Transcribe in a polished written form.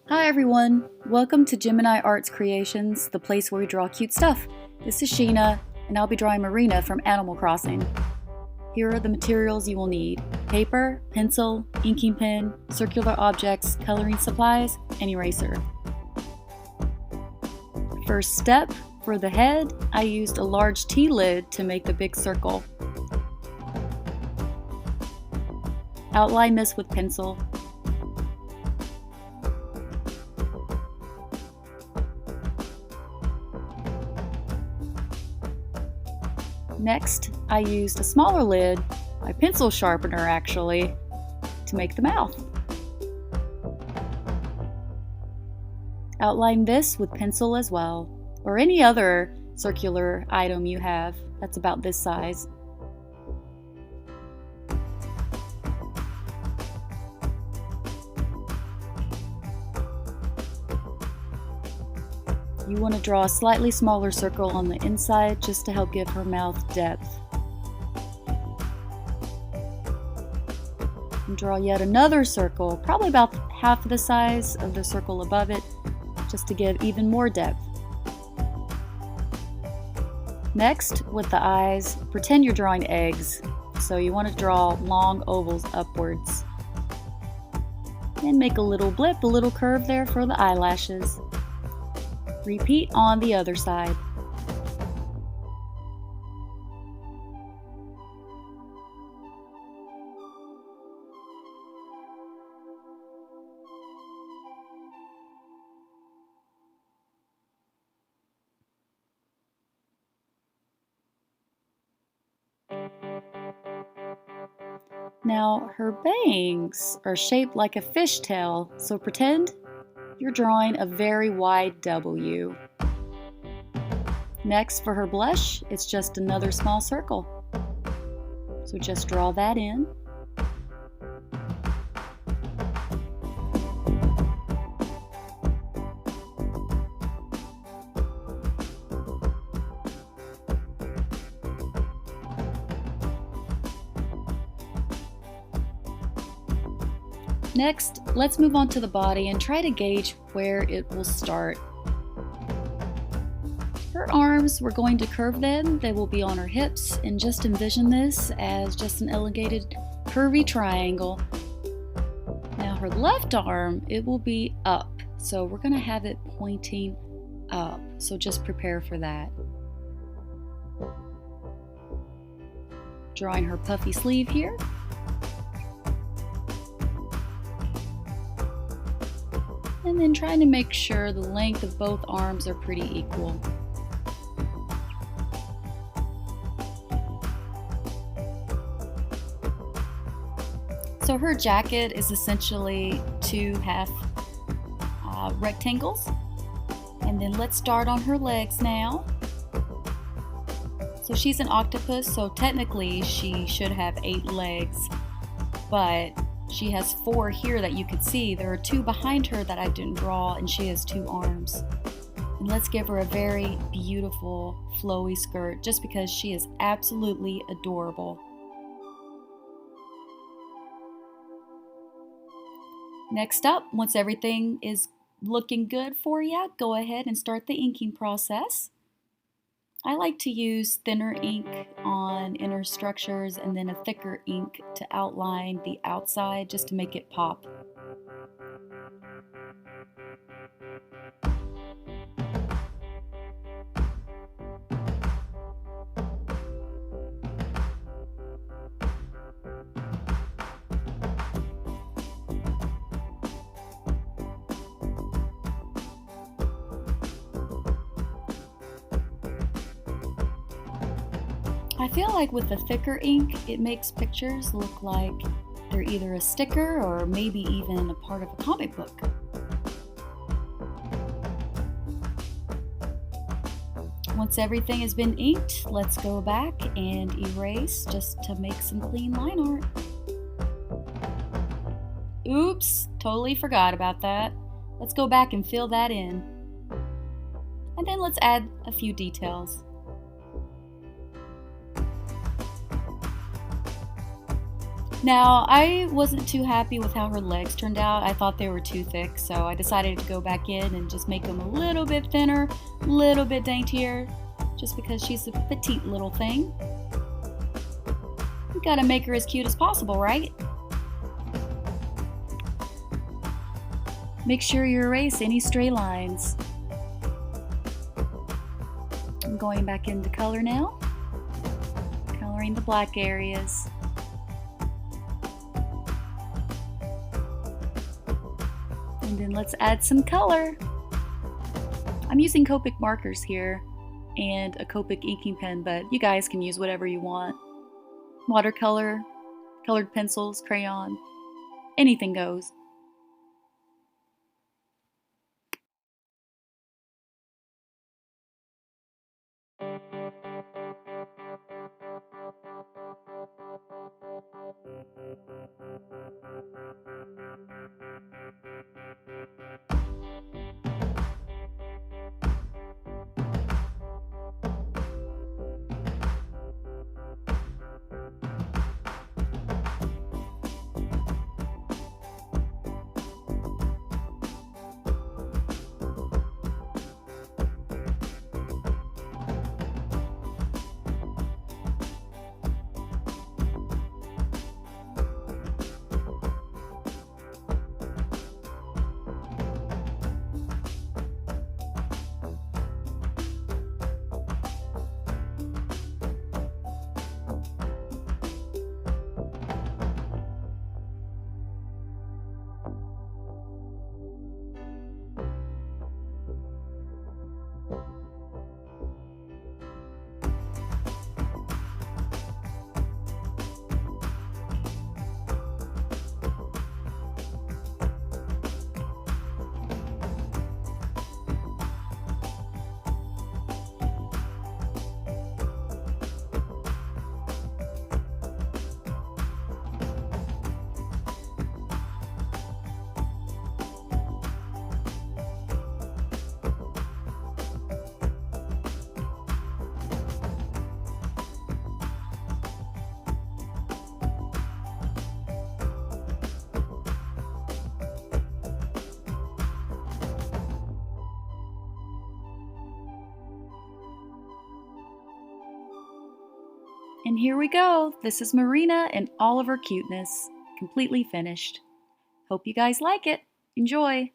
Hi everyone! Welcome to Gemini Arts Creations, the place where we draw cute stuff. This is Sheena, and I'll be drawing Marina from Animal Crossing. Here are the materials you will need: paper, pencil, inking pen, circular objects, coloring supplies, and eraser. First step, for the head, I used a large T-lid to make the big circle. Outline this with pencil. Next, I used a smaller lid, my pencil sharpener actually, to make the mouth. Outline this with pencil as well, or any other circular item you have that's about this size. You want to draw a slightly smaller circle on the inside just to help give her mouth depth. And draw yet another circle, probably about half the size of the circle above it, just to give even more depth. Next, with the eyes, pretend you're drawing eggs. So you want to draw long ovals upwards. And make a little blip, a little curve there for the eyelashes. Repeat on the other side. Now her bangs are shaped like a fishtail, so pretend you're drawing a very wide W. Next, for her blush, it's just another small circle. So just draw that in. Next, let's move on to the body and try to gauge where it will start. Her arms, we're going to curve them. They will be on her hips, and just envision this as just an elongated, curvy triangle. Now her left arm, it will be up. So we're going to have it pointing up. So just prepare for that. Drawing her puffy sleeve here. And then trying to make sure the length of both arms are pretty equal. So her jacket is essentially two half rectangles. And then let's start on her legs now. So she's an octopus, so technically she should have 8 legs, but she has 4 here that you could see. There are 2 behind her that I didn't draw, and she has 2 arms. And let's give her a very beautiful flowy skirt just because she is absolutely adorable. Next up, once everything is looking good for you, go ahead and start the inking process. I like to use thinner ink on inner structures and then a thicker ink to outline the outside just to make it pop. I feel like with the thicker ink, it makes pictures look like they're either a sticker or maybe even a part of a comic book. Once everything has been inked, let's go back and erase just to make some clean line art. Oops, totally forgot about that. Let's go back and fill that in. And then let's add a few details. Now, I wasn't too happy with how her legs turned out. I thought they were too thick, so I decided to go back in and just make them a little bit thinner, a little bit daintier, just because she's a petite little thing. We gotta make her as cute as possible, right? Make sure you erase any stray lines. I'm going back into color now, coloring the black areas. And then let's add some color. I'm using Copic markers here and a Copic inking pen, but you guys can use whatever you want. Watercolor, colored pencils, crayon, anything goes. And here we go. This is Marina in all of her cuteness, completely finished. Hope you guys like it. Enjoy!